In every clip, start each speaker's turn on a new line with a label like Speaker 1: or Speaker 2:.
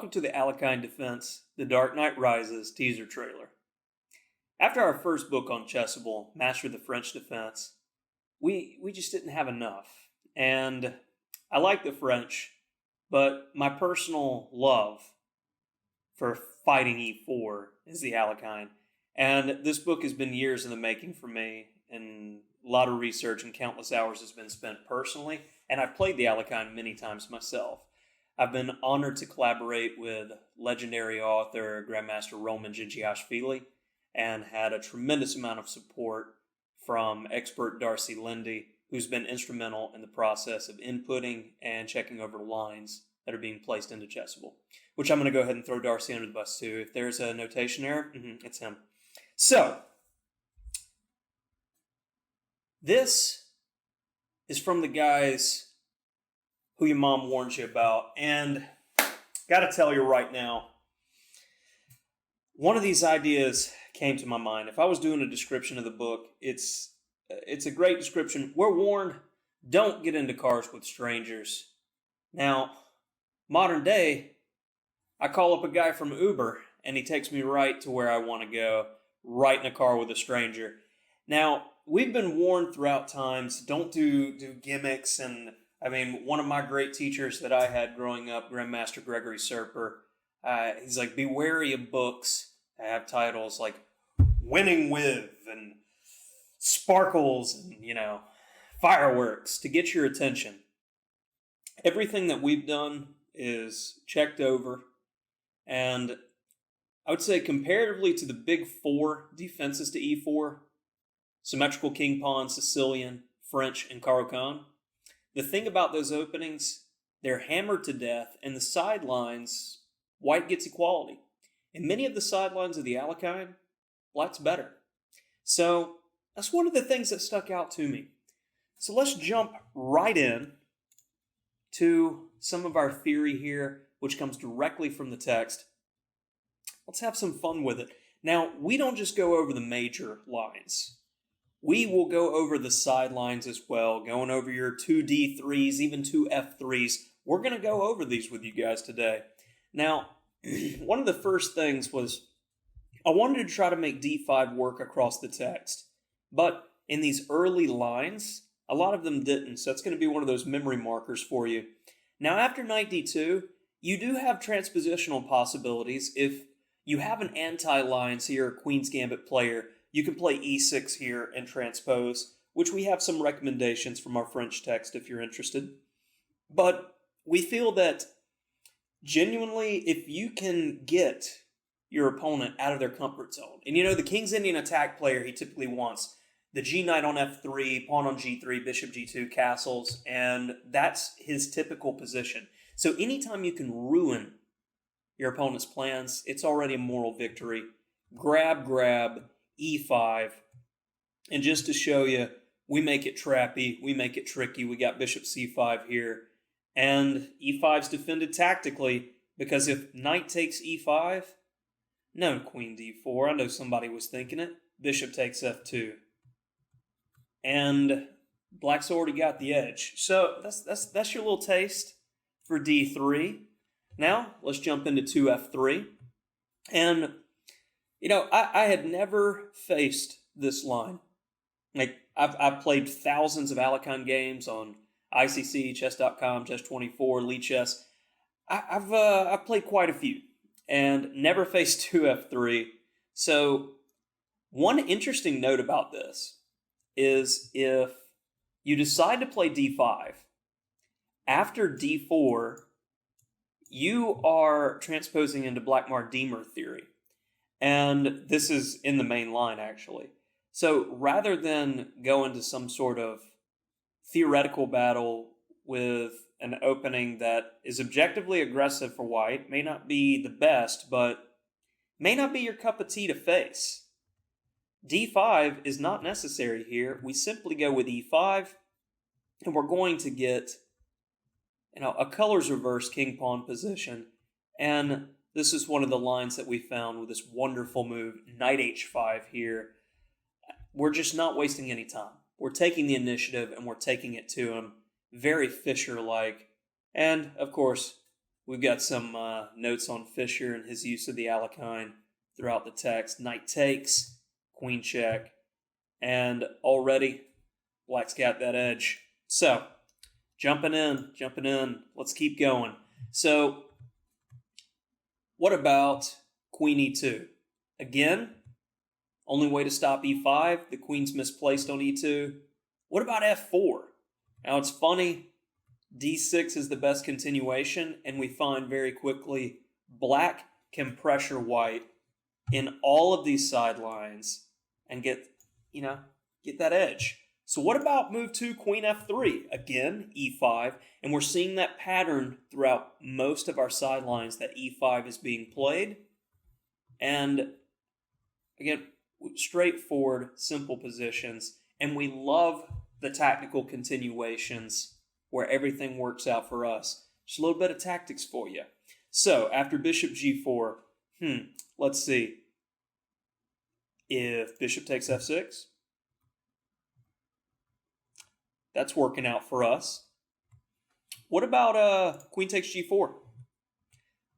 Speaker 1: welcome to the Alekhine Defense, The Dark Knight Rises teaser trailer. After our first book on Chessable, Master of the French Defense, we just didn't have enough. And I like the French, but my personal love for fighting e4 is the Alekhine. And this book has been years in the making for me, and a lot of research and countless hours has been spent personally, and I've played the Alekhine many times myself. I've been honored to collaborate with legendary author Grandmaster Roman Djigiashvili and had a tremendous amount of support from expert Darcy Lindy, who's been instrumental in the process of inputting and checking over lines that are being placed into Chessable, which I'm going to go ahead and throw Darcy under the bus too. If there's a notation error, it's him. So, this is from the guys who your mom warned you about. And got to tell you right now, one of these ideas came to my mind. If I was doing a description of the book, it's a great description. We're warned, don't get into cars with strangers. Now, modern day, I call up a guy from Uber, and he takes me right to where I want to go, right in a car with a stranger. Now, we've been warned throughout times, don't do gimmicks. And I mean, one of my great teachers that I had growing up, Grandmaster Gregory Serper, he's like, be wary of books that have titles like Winning With and Sparkles and, fireworks to get your attention. Everything that we've done is checked over, and I would say comparatively to the big four defenses to e4, symmetrical king pawn, Sicilian, French, and Caro-Kann, the thing about those openings, they're hammered to death, and the sidelines, white gets equality. And many of the sidelines of the Alekhine, black's better. So that's one of the things that stuck out to me. So let's jump right in to some of our theory here, which comes directly from the text. Let's have some fun with it. Now, we don't just go over the major lines. We will go over the sidelines as well, going over your 2d3s, even 2f3s. We're going to go over these with you guys today. Now, one of the first things was I wanted to try to make d5 work across the text. But in these early lines, a lot of them didn't, so that's going to be one of those memory markers for you. Now, after knight d2, you do have transpositional possibilities. If you have an anti-lines here, Queen's Gambit player, you can play e6 here and transpose, which we have some recommendations from our French text if you're interested. But we feel that genuinely, if you can get your opponent out of their comfort zone, and the King's Indian attack player, he typically wants the g-knight on f3, pawn on g3, bishop g2, castles, and that's his typical position. So anytime you can ruin your opponent's plans, it's already a moral victory. Grab, e5, and just to show you, we make it trappy, we make it tricky. We got bishop c5 here, and e5's defended tactically, because if knight takes e5, no queen d4, I know somebody was thinking it, bishop takes f2, and black's already got the edge. So that's your little taste for d3. Now, let's jump into 2f3, and I had never faced this line. Like, I've played thousands of Alekhine games on ICC, Chess.com, Chess24, Lichess. I've played quite a few and never faced 2f3. So one interesting note about this is if you decide to play d5, after d4, you are transposing into Blackmar-Demer theory. And this is in the main line, actually. So rather than go into some sort of theoretical battle with an opening that is objectively aggressive for white, may not be the best, but may not be your cup of tea to face, d5 is not necessary here. We simply go with e5, and we're going to get a colors reverse king pawn position. And this is one of the lines that we found with this wonderful move, knight h5 here. We're just not wasting any time. We're taking the initiative and we're taking it to him. Very Fischer-like. And, of course, We've got some notes on Fischer and his use of the Alekhine throughout the text. Knight takes, queen check, and already black's got that edge. So, jumping in, let's keep going. So, what about queen e2? Again, only way to stop e5, the queen's misplaced on e2. What about f4? Now it's funny, d6 is the best continuation, and we find very quickly black can pressure white in all of these sidelines and get that edge. So what about move 2, queen f3? Again, e5, and we're seeing that pattern throughout most of our sidelines that e5 is being played. And again, straightforward, simple positions, and we love the tactical continuations where everything works out for us. Just a little bit of tactics for you. So, after bishop g4, let's see. If bishop takes f6, that's working out for us. What about queen takes g4?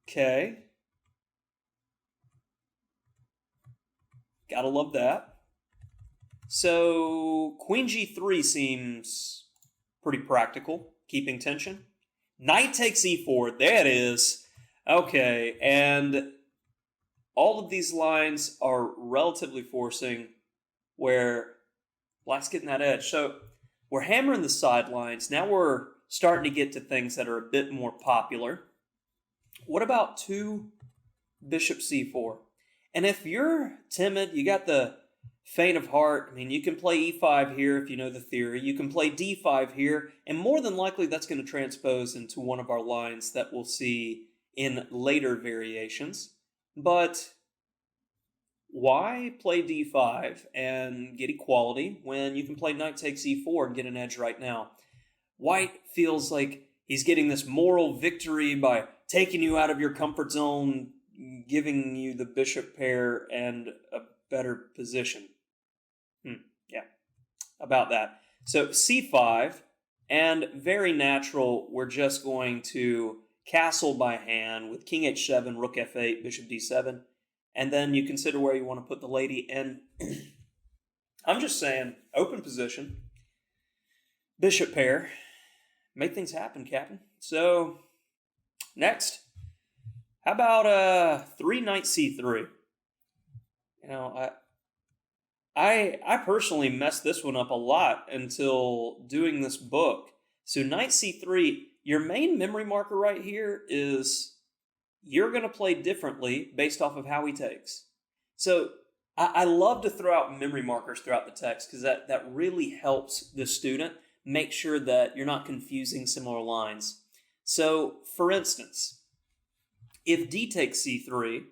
Speaker 1: Okay. Gotta love that. So, queen g3 seems pretty practical, keeping tension. Knight takes e4, there it is. Okay, and all of these lines are relatively forcing where black's getting that edge. So, we're hammering the sidelines. Now we're starting to get to things that are a bit more popular. What about 2 bishop c4? And if you're timid, you got the faint of heart, you can play e5 here if you know the theory. You can play d5 here, and more than likely that's going to transpose into one of our lines that we'll see in later variations. But why play d5 and get equality when you can play knight takes e4 and get an edge right now? White feels like he's getting this moral victory by taking you out of your comfort zone, giving you the bishop pair and a better position. Yeah, about that. So c5, and very natural, we're just going to castle by hand with king h7, rook f8, bishop d7, and then you consider where you want to put the lady, and I'm just saying, open position, bishop pair, make things happen, Captain. So, next, how about 3 knight c3? I personally messed this one up a lot until doing this book. So knight c3, your main memory marker right here is you're going to play differently based off of how he takes. So I love to throw out memory markers throughout the text because that really helps the student make sure that you're not confusing similar lines. So, for instance, if d takes c3,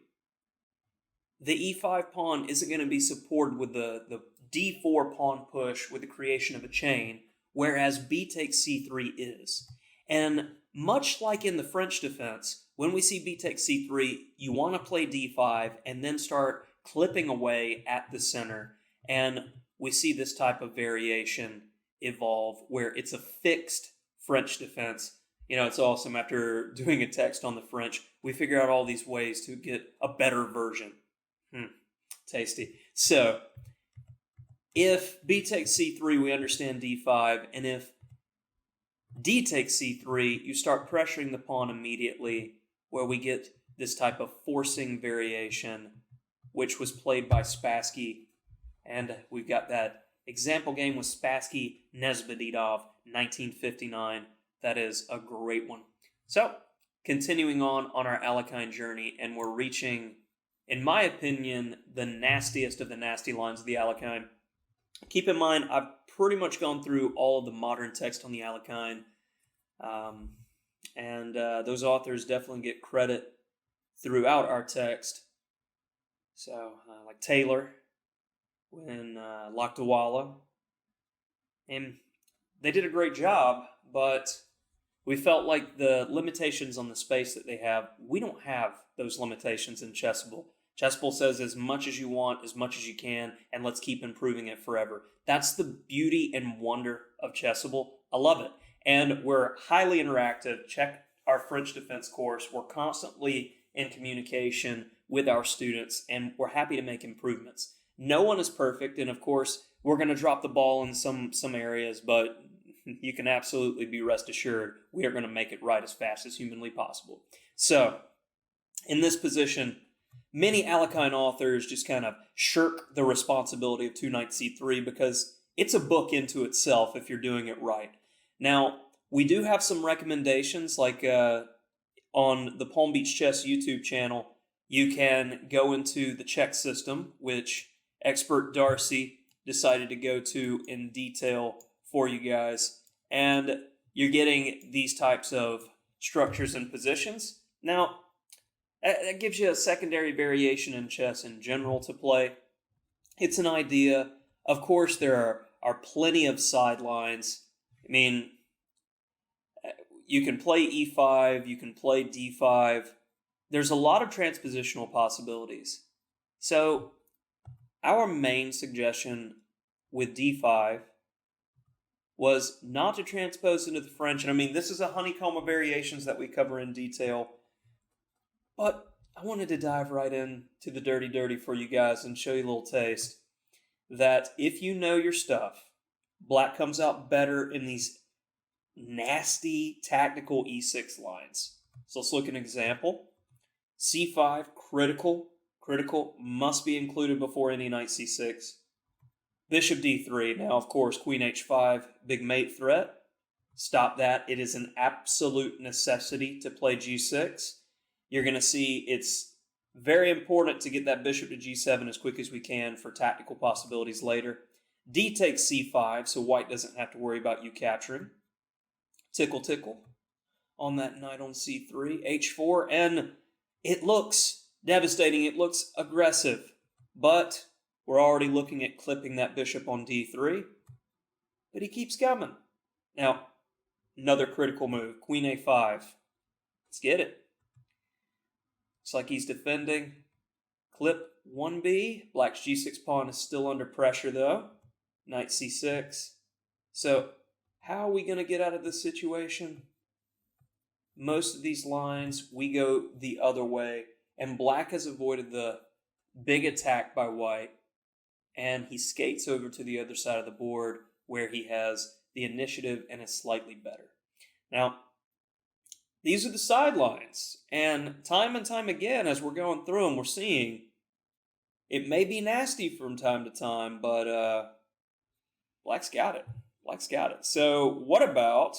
Speaker 1: the e5 pawn isn't going to be supported with the d4 pawn push with the creation of a chain, whereas b takes c3 is. And much like in the French defense, when we see b takes c3, you want to play d5 and then start clipping away at the center. And we see this type of variation evolve where it's a fixed French defense. It's awesome. After doing a text on the French, we figure out all these ways to get a better version. Tasty. So, if b takes c3, we understand d5, and if d takes c3, you start pressuring the pawn immediately, where we get this type of forcing variation, which was played by Spassky, and we've got that example game with Spassky, Nesbedidov, 1959. That is a great one. So, continuing on our Alekhine journey, and we're reaching, in my opinion, the nastiest of the nasty lines of the Alekhine. Keep in mind, I've pretty much gone through all of the modern text on the Alekhine, and those authors definitely get credit throughout our text. So, like Taylor, when Lakdawala, and they did a great job, but we felt like the limitations on the space that they have, we don't have those limitations in Chessable. Chessable says as much as you want, as much as you can, and let's keep improving it forever. That's the beauty and wonder of Chessable. I love it. And we're highly interactive. Check our French defense course, we're constantly in communication with our students, and we're happy to make improvements. No one is perfect, and of course, we're going to drop the ball in some areas, but you can absolutely be rest assured we are going to make it right as fast as humanly possible. So, in this position, many Alekhine authors just kind of shirk the responsibility of 2 knight c3 because it's a book into itself if you're doing it right. Now, we do have some recommendations, like on the Palm Beach Chess YouTube channel, you can go into the check system, which expert Darcy decided to go to in detail for you guys, and you're getting these types of structures and positions. Now, that gives you a secondary variation in chess in general to play. It's an idea. Of course, there are plenty of sidelines. I mean, you can play e5, you can play d5. There's a lot of transpositional possibilities. So, our main suggestion with d5 was not to transpose into the French. And I mean, this is a honeycomb of variations that we cover in detail. But I wanted to dive right in to the dirty for you guys and show you a little taste that if you know your stuff, black comes out better in these nasty tactical e6 lines. So let's look at an example. c5, critical, must be included before any knight c6. Bishop d3. Now, of course, queen h5, big mate threat. Stop that. It is an absolute necessity to play g6. You're going to see it's very important to get that bishop to g7 as quick as we can for tactical possibilities later. D takes c5, so white doesn't have to worry about you capturing. Tickle on that knight on c3. h4, and it looks devastating. It looks aggressive, but we're already looking at clipping that bishop on d3. But he keeps coming. Now, another critical move, queen a5. Let's get it. Looks like he's defending. Clip 1b. Black's g6 pawn is still under pressure, though. Knight c6. So, how are we going to get out of this situation? Most of these lines, we go the other way. And black has avoided the big attack by white. And he skates over to the other side of the board where he has the initiative and is slightly better. Now, these are the sidelines, and time again, as we're going through them, we're seeing it may be nasty from time to time, but black's got it. So what about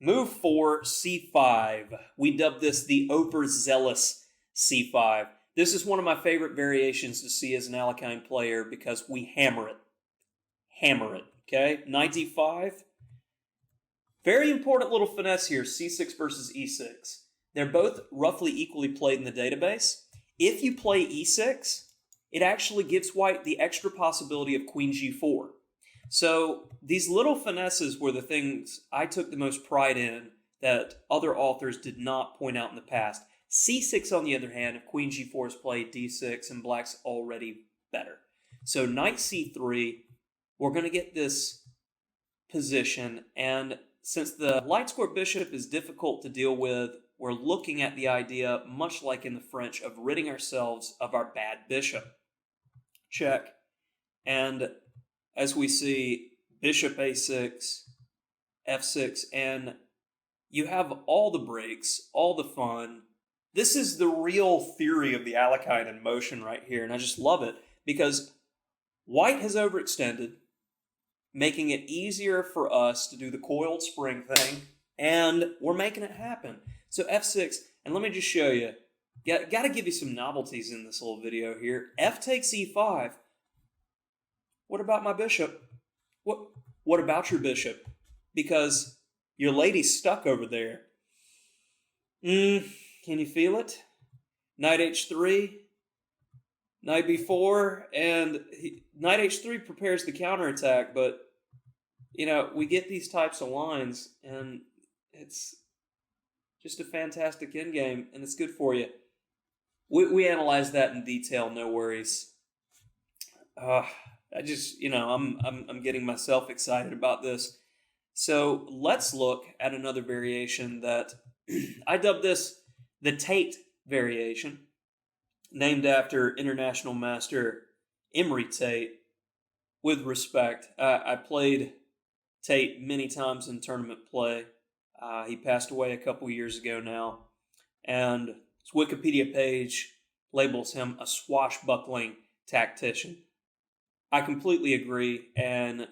Speaker 1: move 4, c5? We dub this the overzealous c5. This is one of my favorite variations to see as an Alekhine player because we hammer it, okay? Knight d5. Very important little finesse here, c6 versus e6. They're both roughly equally played in the database. If you play e6, it actually gives white the extra possibility of queen g4. So these little finesses were the things I took the most pride in that other authors did not point out in the past. c6, on the other hand, if queen g4 is played, d6, and black's already better. So knight c3, we're going to get this position, and since the light square bishop is difficult to deal with, we're looking at the idea, much like in the French, of ridding ourselves of our bad bishop. Check. And as we see, bishop a6, f6, and you have all the breaks, all the fun. This is the real theory of the Alekhine in motion right here, and I just love it because white has overextended, making it easier for us to do the coiled spring thing, and we're making it happen. So f6, and let me just show you. Got to give you some novelties in this little video here. F takes e5. What about my bishop? What about your bishop? Because your lady's stuck over there. Can you feel it? Knight h3, knight b4, and knight h3 prepares the counterattack, but, you know, we get these types of lines, and it's just a fantastic endgame, and it's good for you. We analyzed that in detail, no worries. I just, you know, I'm getting myself excited about this. So let's look at another variation that I dubbed this the Tate Variation, named after international master Emery Tate. With respect, I played Tate many times in tournament play. He passed away a couple years ago now, and his Wikipedia page labels him a swashbuckling tactician. I completely agree, and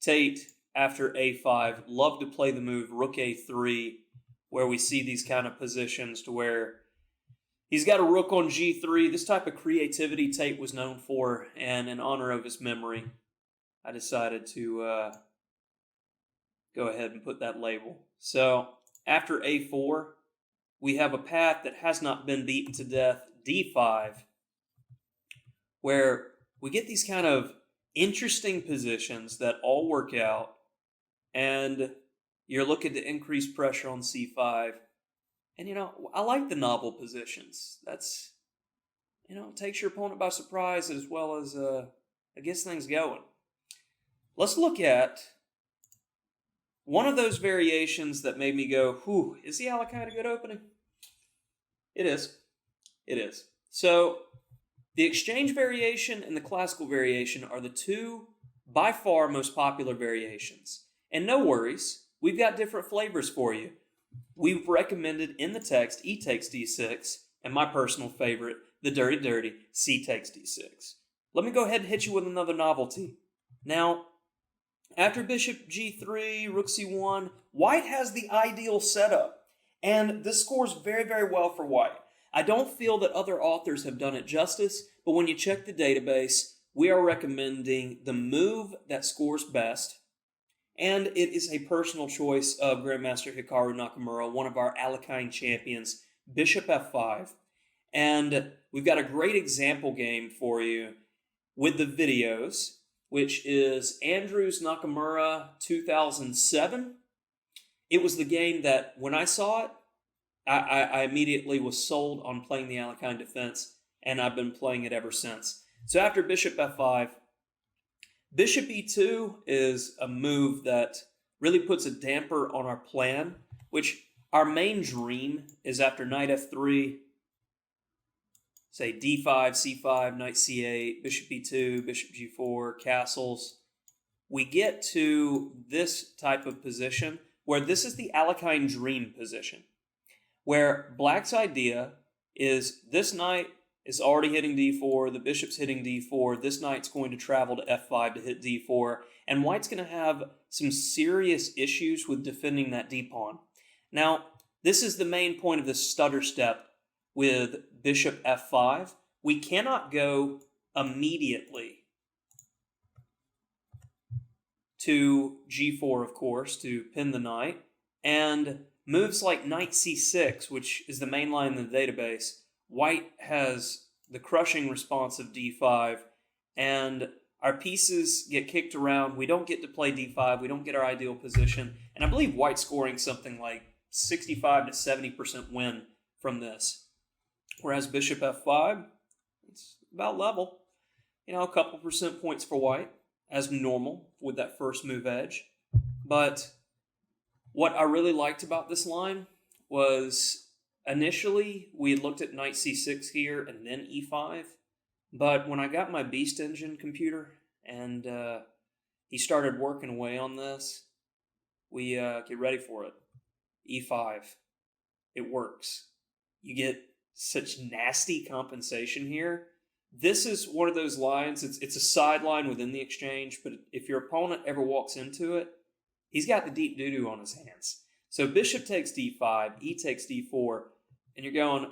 Speaker 1: Tate, after a5, loved to play the move rook a3, where we see these kind of positions to where he's got a rook on g3. This type of creativity Tate was known for, and in honor of his memory, I decided to go ahead and put that label. So after a4, we have a path that has not been beaten to death, d5, where we get these kind of interesting positions that all work out, and you're looking to increase pressure on c5. And, I like the novel positions. That's, it takes your opponent by surprise as well as it gets things going. Let's look at one of those variations that made me go, whew, is the Alekhine a good opening? It is. It is. So the exchange variation and the classical variation are the two by far most popular variations. And no worries, we've got different flavors for you. We've recommended in the text E takes d6, and my personal favorite, the dirty C takes d6. Let me go ahead and hit you with another novelty. Now, after bishop g3, rook c1, white has the ideal setup, and this scores very, very well for white. I don't feel that other authors have done it justice, but when you check the database, we are recommending the move that scores best, and it is a personal choice of Grandmaster Hikaru Nakamura, one of our Alekhine champions, bishop f5. And we've got a great example game for you with the videos, which is Andrews Nakamura 2007. It was the game that, when I saw it, I immediately was sold on playing the Alekhine defense, and I've been playing it ever since. So after bishop f5, bishop e2 is a move that really puts a damper on our plan, which our main dream is after knight f3, say d5, c5, knight c8, bishop e2, bishop g4, castles. We get to this type of position where this is the Alekhine dream position, where black's idea is this knight is already hitting d4, the bishop's hitting d4, this knight's going to travel to f5 to hit d4, and white's going to have some serious issues with defending that d-pawn. Now, this is the main point of this stutter step with bishop f5. We cannot go immediately to g4, of course, to pin the knight, and moves like knight c6, which is the main line in the database, white has the crushing response of d5, and our pieces get kicked around. We don't get to play d5. We don't get our ideal position. And I believe white's scoring something like 65 to 70% win from this. Whereas bishop f5, it's about level. A couple percent points for white, as normal with that first move edge. But what I really liked about this line was initially, we had looked at knight c6 here and then e5, but when I got my Beast Engine computer and he started working away on this, we get ready for it. e5. It works. You get such nasty compensation here. This is one of those lines, it's a sideline within the exchange, but if your opponent ever walks into it, he's got the deep doo-doo on his hands. So bishop takes d5, e takes d4, and you're going,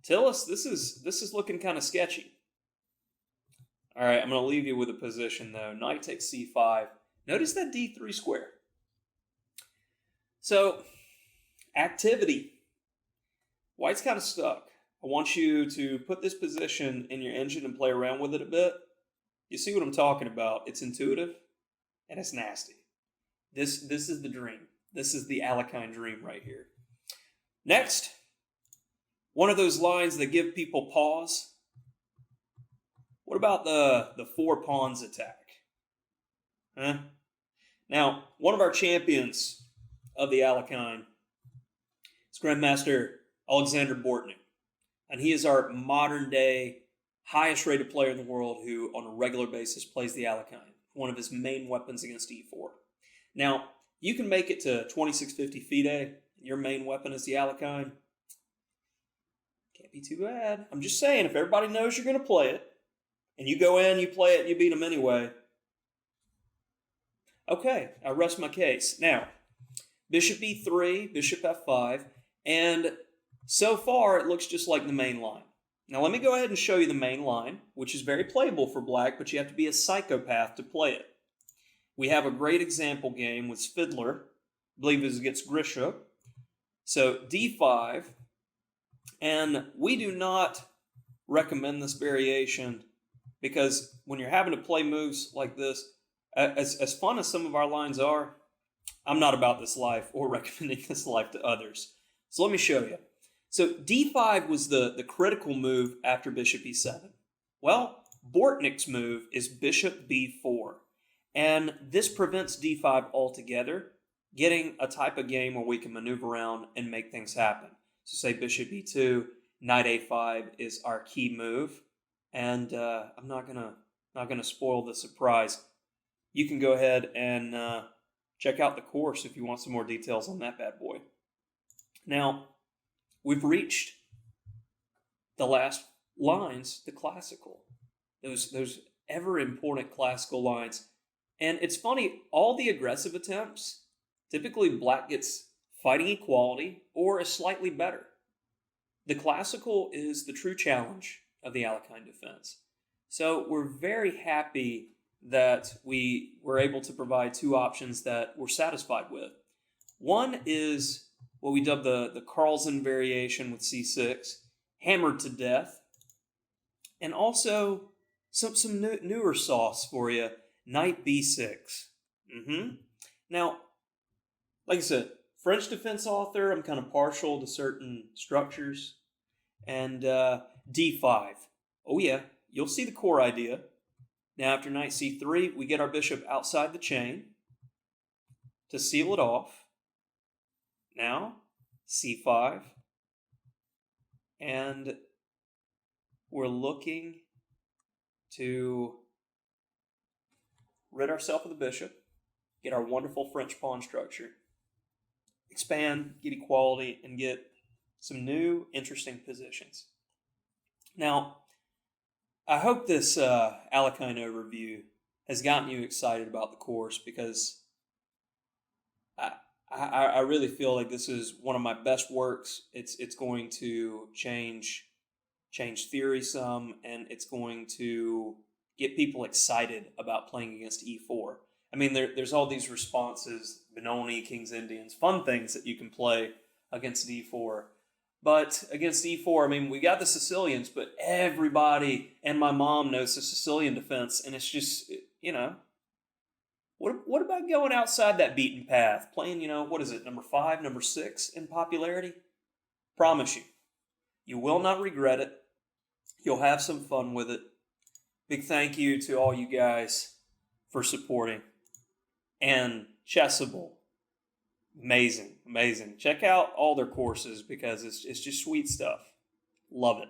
Speaker 1: Tillis, this is looking kind of sketchy. All right, I'm going to leave you with a position, though. Knight takes c5. Notice that d3 square. So, activity. White's kind of stuck. I want you to put this position in your engine and play around with it a bit. You see what I'm talking about. It's intuitive, and it's nasty. This is the dream. This is the Alekhine dream right here. Next, one of those lines that give people pause. What about the four pawns attack? Huh? Now, one of our champions of the Alekhine, Grandmaster Alexander Bortner. And he is our modern day highest rated player in the world who on a regular basis plays the Alekhine, one of his main weapons against e4. Now, you can make it to 2650 FIDE. Your main weapon is the Alekhine. Can't be too bad. I'm just saying, if everybody knows you're going to play it, and you go in, you play it, and you beat them anyway. Okay, I rest my case. Now, bishop e3, bishop f5, and so far it looks just like the main line. Now let me go ahead and show you the main line, which is very playable for black, but you have to be a psychopath to play it. We have a great example game with Fiddler, I believe it is against Grisha. So d5, and we do not recommend this variation because when you're having to play moves like this, as fun as some of our lines are, I'm not about this life or recommending this life to others. So let me show you. So d5 was the critical move after bishop e7. Well, Bortnik's move is bishop b4. And this prevents d5 altogether, getting a type of game where we can maneuver around and make things happen. So say bishop e2, knight a5 is our key move. And I'm not gonna spoil the surprise. You can go ahead and check out the course if you want some more details on that bad boy. Now, we've reached the last lines, the classical. Those ever important classical lines. And it's funny, all the aggressive attempts, typically black gets fighting equality or is slightly better. The classical is the true challenge of the Alekhine defense. So we're very happy that we were able to provide two options that we're satisfied with. One is what we dub the Carlsen variation with c6, hammered to death, and also some newer sauce for you, knight b6. Now, like I said, French defense author, I'm kind of partial to certain structures, and d5. Oh yeah, you'll see the core idea. Now after knight c3, we get our bishop outside the chain to seal it off. Now, c5, and we're looking to rid ourselves of the bishop, get our wonderful French pawn structure, expand, get equality, and get some new, interesting positions. Now, I hope this Alekhine overview has gotten you excited about the course because I really feel like this is one of my best works. It's going to change theory some, and it's going to get people excited about playing against e4. I mean, there's all these responses, Benoni, King's Indians, fun things that you can play against d4. But against e4, I mean, we got the Sicilians, but everybody and my mom knows the Sicilian defense, and it's just, you know, what about going outside that beaten path? Playing, you know, what is it, number 5, number 6 in popularity? Promise you, you will not regret it. You'll have some fun with it. Big thank you to all you guys for supporting. And Chessable, amazing, amazing. Check out all their courses because it's just sweet stuff. Love it.